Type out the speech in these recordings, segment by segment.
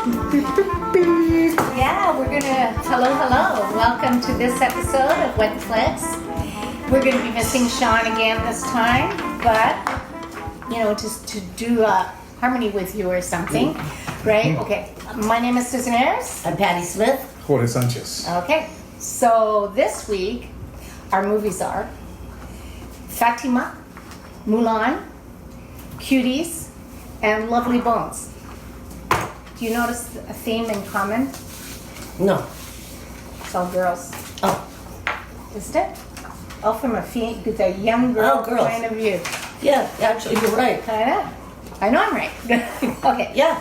Yeah, we're gonna, hello. Welcome to this episode of WTF. We're gonna be missing Sean again this time, but, you know, just to do a harmony with you or something, right? Okay, my name is Susan Ayers. I'm Patty Smith. Jorge Sanchez. Okay, so this week, our movies are Fatima, Mulan, Cuties, and Lovely Bones. Do you notice a theme in common? No. It's all girls, Oh, isn't it? All from with a young girl girls. point of view. yeah, actually, you're right. I know I'm right. Okay. Yeah.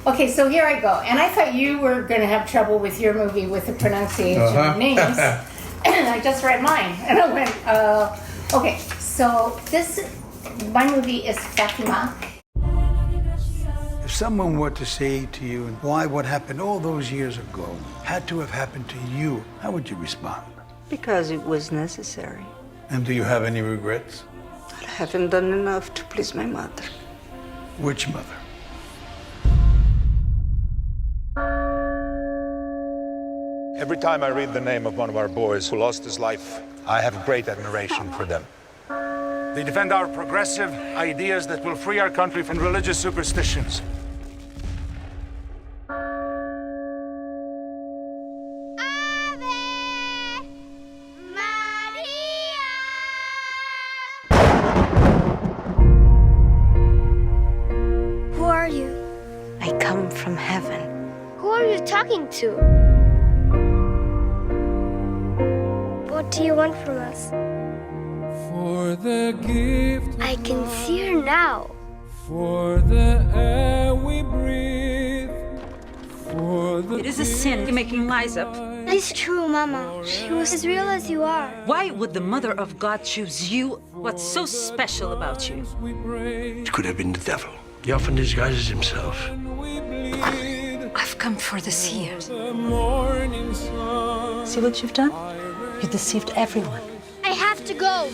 Okay, so here I go. And I thought you were going to have trouble with your movie with the pronunciation of names. And I just read mine. And I went, okay, so my movie is Fatima. If someone were to say to you, why what happened all those years ago had to have happened to you, how would you respond? Because it was necessary. And do you have any regrets? I haven't done enough to please my mother. Which mother? Every time I read the name of one of our boys who lost his life, I have great admiration for them. They defend our progressive ideas that will free our country from religious superstitions. Who are you? I come from heaven. Who are you talking to? What do you want from us? For the gift I can see her now. for the air we breathe, for the It is a sin making lies up. It's true, Mama. She was as real as you are. Why would the Mother of God choose you? What's so special about you? we pray, It could have been the devil. He often disguises himself. we bleed. I've come for the seers. The morning sun. See what you've done? You deceived everyone. I have to go.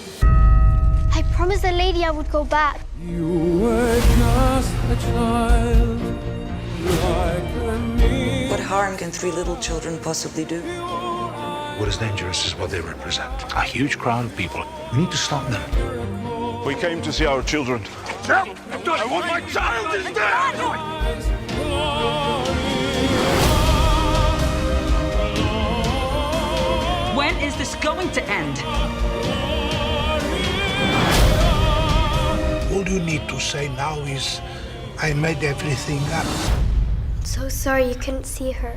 I promised the lady I would go back. You were just a child, like a need. What harm can three little children possibly do? What is dangerous is what they represent. A huge crowd of people. We need to stop them. We came to see our children. No! I want my child is dead! When is this going to end? All you need to say now is, I made everything up. So sorry you couldn't see her.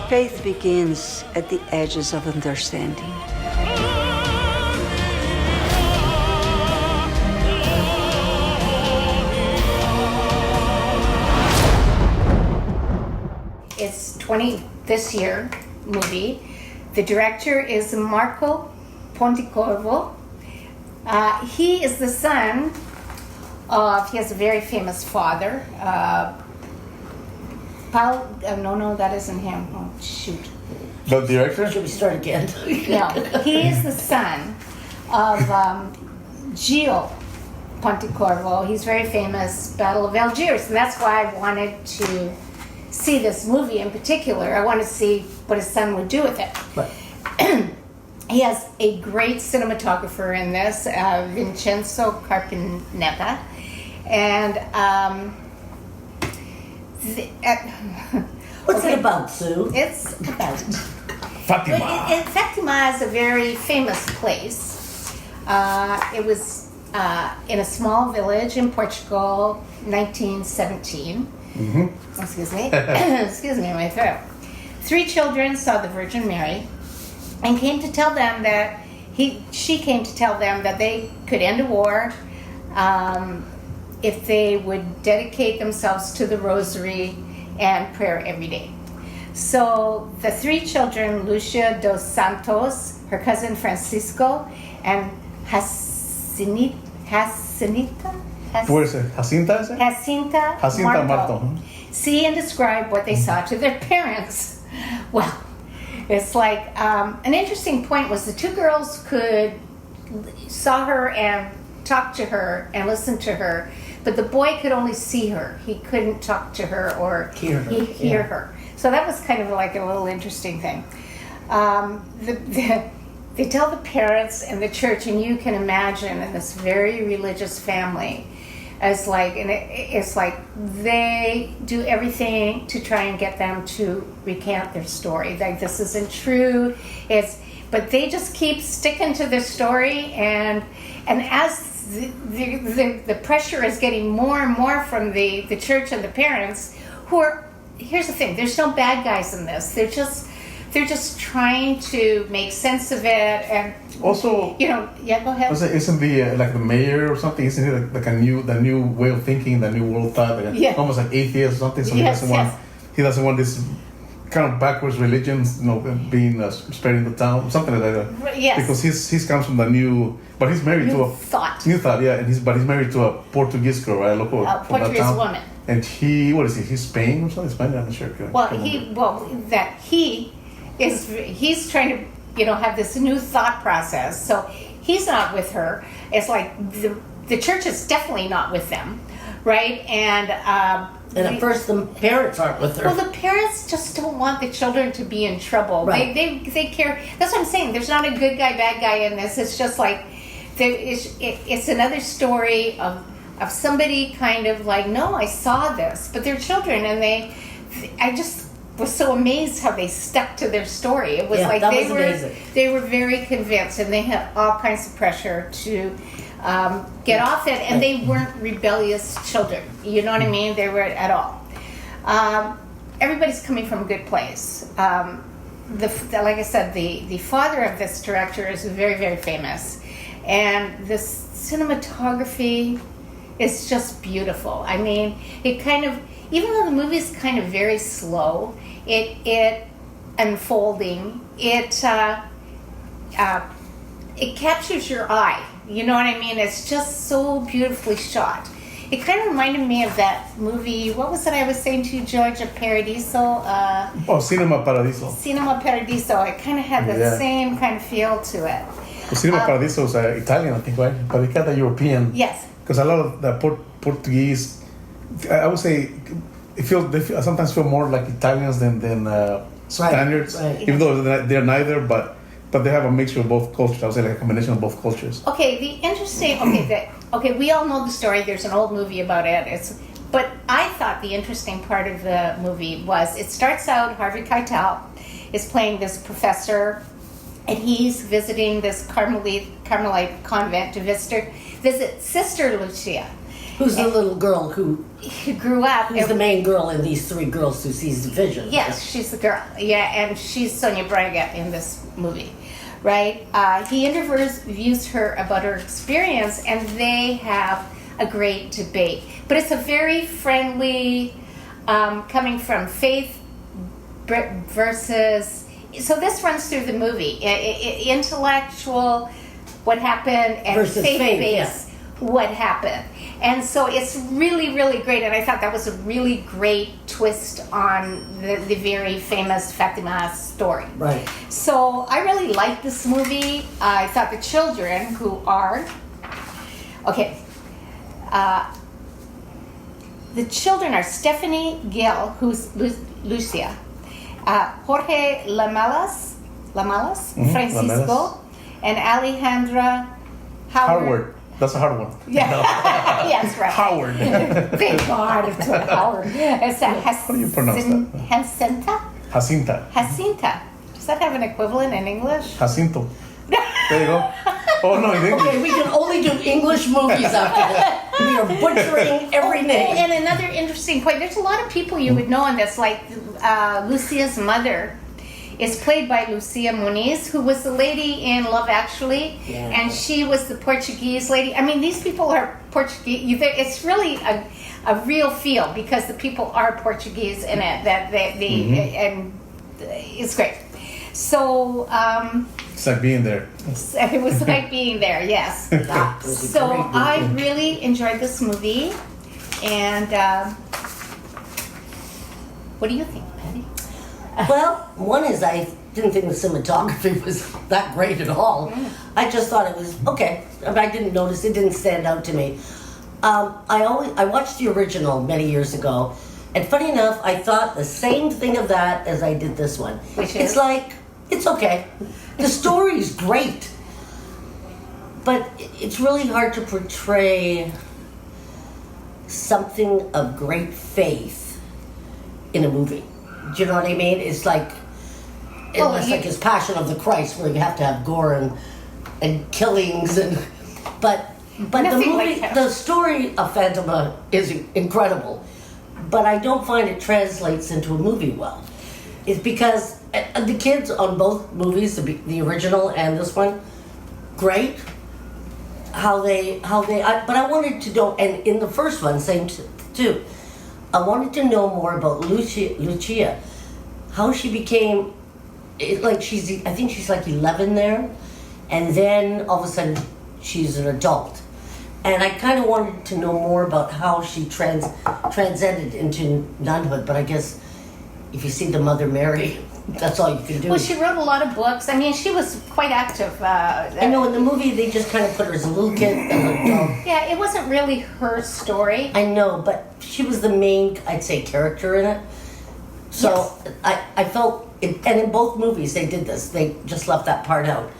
Faith begins at the edges of understanding. It's this year movie. The director is Marco Pontecorvo. He is the son he has a very famous father. No, that isn't him. Oh, shoot. The director? Should we start again? No, he is the son of Gio Pontecorvo. He's very famous, Battle of Algiers, and that's why I wanted to see this movie in particular. I wanted to see what his son would do with it. Right. He has a great cinematographer in this, Vincenzo Carpinetta, and What's it about, Sue? it's about Fatima. Fatima is a very famous place. It was in a small village in Portugal, 1917. Excuse me. Excuse me, my throat. 3 children saw the Virgin Mary and came to tell them that she came to tell them that they could end a war if they would dedicate themselves to the rosary and prayer every day. So the 3 children, Lucia dos Santos, her cousin Francisco, and Jacinta Puede ser. ¿Jacinta ese? Jacinta Marto. see and describe what they saw to their parents. Well, it's like an interesting point was the 2 girls saw her and talk to her and listen to her, but the boy could only see her. He couldn't talk to her or Hear her, hear yeah. her. So that was kind of like a little interesting thing. They tell the parents and the church, and you can imagine in this very religious family, it's like they do everything to try and get them to recant their story. Like, this isn't true. But they just keep sticking to their story, and as the pressure is getting more and more from the church and the parents, here's the thing, there's no bad guys in this. They're just trying to make sense of it, and Also, go ahead. isn't the like the mayor or something? Isn't it like the new way of thinking, the new world thought, like almost like atheist or something? So he doesn't want this kind of backwards religions, being spread in the town, something like that. Yes. Because he's comes from the new, but he's married to a new thought, yeah, but he's married to a Portuguese girl, right? Local from that Portuguese town. woman. And what is he? He's Spain or something? Spanish? I'm not sure. He's trying to, have this new thought process. So he's not with her. It's like the church is definitely not with them, right? And at first the parents aren't with her. Well, the parents just don't want the children to be in trouble. Right. They care. That's what I'm saying. There's not a good guy, bad guy in this. It's just like it's another story of somebody kind of like, no, I saw this, but they're children, and I just was so amazed how they stuck to their story. It was like they were very convinced, and they had all kinds of pressure to get off it, and they weren't rebellious children. You know what I mean? They were at all. Everybody's coming from a good place. Like I said, the father of this director is very, very famous, and this cinematography is just beautiful. I mean, it kind of, even though the movie's kind of very slow, it unfolding, it captures your eye. You know what I mean? It's just so beautifully shot. It kind of reminded me of that movie. What was it I was saying to you, George? Paradiso. Cinema Paradiso. Cinema Paradiso. It kind of had the same kind of feel to it. Well, Cinema Paradiso is Italian, I think, right? But it got the European. Yes. Because a lot of the Portuguese, I would say, they sometimes feel more like Italians than Spaniards, right. Even though they're neither, but they have a mixture of both cultures. I would say like a combination of both cultures. Okay, we all know the story. There's an old movie about it. But I thought the interesting part of the movie was it starts out, Harvey Keitel is playing this professor, and he's visiting this Carmelite convent to visit Sister Lucia. Who's the little girl who grew up. Who's the main girl in these three girls who sees the vision? Yes, she's the girl. Yeah, and she's Sonia Braga in this movie, right? He interviews her about her experience, and they have a great debate. But it's a very friendly, coming from faith versus... So this runs through the movie. Intellectual, what happened, and versus faith-based, what happened. And so it's really, really great. And I thought that was a really great twist on the very famous Fatima story. Right. So I really liked this movie. I thought the children, who are... Okay. The children are Stephanie Gill, who's Lucia, Jorge Lamalas, Francisco, and Alejandra Howard. That's a hard one. Yeah. Yes, right. Howard. Thank God it's Howard. It's How do you pronounce that? Jacinta. Does that have an equivalent in English? Jacinto. There you go. Oh, no, in English. Okay, we can only do English movies after this. We are butchering every name. And another interesting point, there's a lot of people you would know in this, like Lucia's mother is played by Lucia Muniz, who was the lady in Love Actually, and she was the Portuguese lady. I mean, these people are Portuguese. It's really a real feel because the people are Portuguese in it. And it's great. So it's like being there. It was like being there. Yes. So I really enjoyed this movie, and what do you think, Patty? Well, one is didn't think the cinematography was that great at all. I just thought it was okay. I didn't notice, it didn't stand out to me. I watched the original many years ago, and funny enough, I thought the same thing of that as I did this one. Which is? It's like, it's okay. The story's great, but it's really hard to portray something of great faith in a movie. Do you know what I mean? It's like, it's like his Passion of the Christ, where you have to have gore and killings, but the Nothing movie, like the story of Fatima is incredible, but I don't find it translates into a movie well. It's because the kids on both movies, the original and this one, great. But I wanted to know, and in the first one, same too. I wanted to know more about Lucia, how she became, I think she's like 11 there, and then all of a sudden she's an adult. And I kind of wanted to know more about how she transcended into nunhood, but I guess if you see the Mother Mary, that's all you can do. Well, she wrote a lot of books. I mean, she was quite active. I know, in the movie they just kind of put her as a little kid and an adult. Yeah, it wasn't really her story. I know, but she was the main, I'd say, character in it. So yes. I felt, and in both movies they did this. They just left that part out.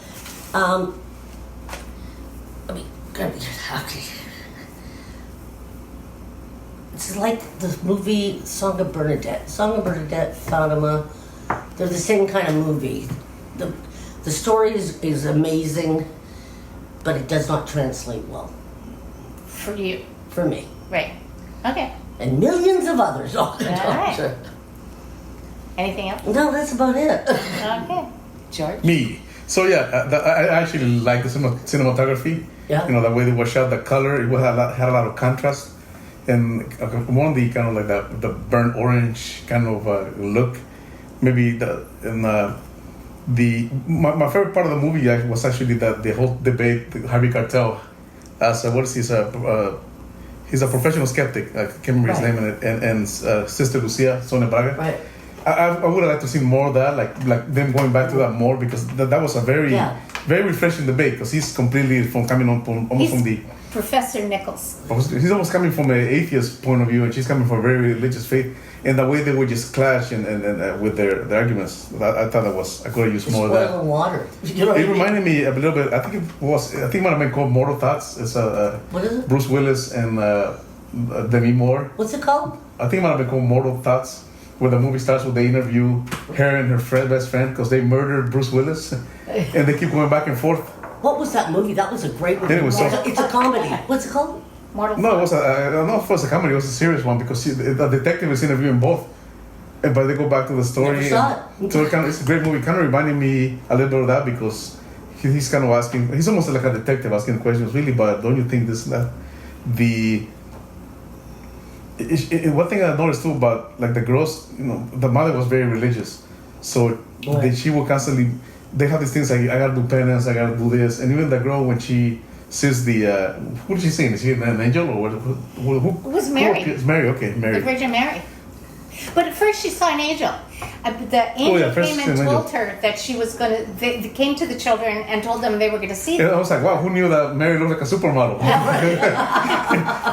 It's like the movie Song of Bernadette. Song of Bernadette, Fatima, they're the same kind of movie. The story is amazing, but it does not translate well. For you. For me. Right. Okay. And millions of others. Oh, All right. Anything else? No, that's about it. Okay. George? Me. So yeah, I actually like the cinematography. Yeah. You know, the way they was shot, the color, it had a lot of contrast. And more on the kind of like the burnt orange kind of look. Maybe my favorite part of the movie was actually the whole debate, Harvey Keitel, as what is he's a professional skeptic. I can't remember his name in it, and Sister Lucia, Sonia Braga. Right. I would have liked to see more of that, like them going back to that more, because that was a very refreshing debate, because he's completely almost from the Professor Nichols. He's almost coming from an atheist point of view, and she's coming from a very religious faith. And the way they would just clash and with their arguments, I thought I could have used more of that. Oil and water. You know what I mean? Reminded me a little bit. I think it might have been called Mortal Thoughts. It's what is it? Bruce Willis and Demi Moore. What's it called? I think it might have been called Mortal Thoughts, where the movie starts with they interview her and her best friend because they murdered Bruce Willis, and they keep going back and forth. What was that movie? That was a great movie. It's a comedy. What's it called? Mortal No, it was I don't know if it was a comedy. It was a serious one because the detective is interviewing both, but they go back to the story. Never saw it. So it's a great movie. Kind of reminding me a little bit of that because he's kind of asking. He's almost like a detective asking questions. Really, but don't you think this and that? One thing I noticed too about like the girls, the mother was very religious, so she would constantly. They have these things like I gotta do penance, I gotta do this, and even the girl when she sees who did she see? Is she an angel or what? Who It was Mary. It's Mary, okay, Mary. The Virgin Mary. But at first she saw an angel. The angel came and told her that she was going to. They came to the children and told them they were going to see them. And I was like, wow, who knew that Mary looked like a supermodel?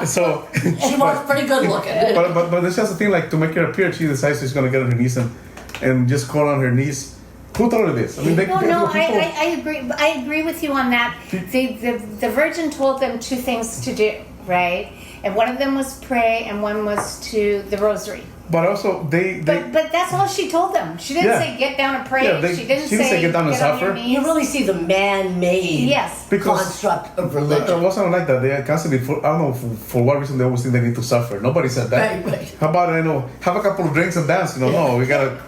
So she was pretty good looking. But there's just a thing like to make her appear. She decides she's going to get on her knees and just crawl on her knees. Who told her this? I mean, I agree. I agree with you on that. The Virgin told them two things to do, right? And one of them was pray, and one was to the rosary. But also, But that's all she told them. She didn't say get down and pray. She didn't say get down and suffer. You really see the man-made construct of religion. It wasn't like that. They constantly, I don't know for what reason they always think they need to suffer. Nobody said that. Right. How about have a couple of drinks and dance? No, we gotta.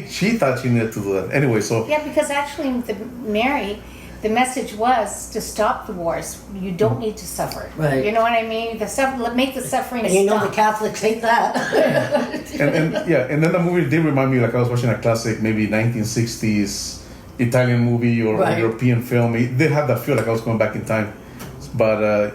She thought she needed to do that anyway. So because actually, Mary. The message was to stop the wars. You don't need to suffer. Right. You know what I mean? Make the suffering and you stop. know the Catholics hate that. and then the movie did remind me like I was watching a classic, maybe 1960s Italian movie or European film. It did have that feel like I was going back in time. But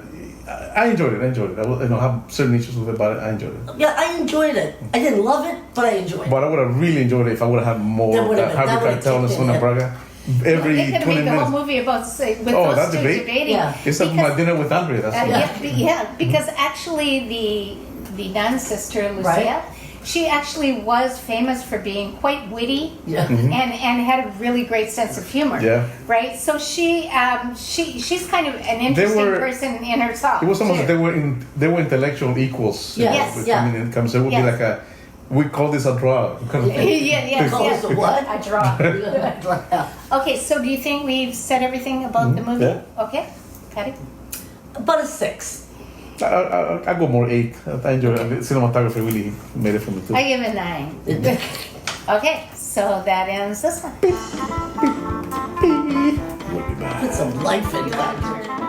I enjoyed it. I have certain issues with it, but I enjoyed it. Yeah, I enjoyed it. I didn't love it, but I enjoyed it. But I would have really enjoyed it if I would have had more That would've been- Harvey that would've Keitel and kicked in, Sona yeah. Braga. Every They could 20 make the whole minutes. movie about with Oh, those that two debate? debating. Yeah. It's like my Because- dinner with Andre. That's what yeah, because actually the nun sister Lucia, Right. she actually was famous for being quite witty Yeah. and had a really great sense of humor. Yeah. Right. So she's kind of an interesting were- person in herself. It was almost too. like they were intellectual equals. Yes, with yeah. coming income. So it would Yes. be like we call this a draw. Kind of thing. yes, Call yes. us a what? A draw. Yeah. Okay, so do you think we've said everything about the movie? Yeah. Okay, Patty? About a 6. I go more 8. I enjoyed it. The cinematography really made it for me too. I give it 9. Okay, so that ends this one. We'll be back. Put some life into that.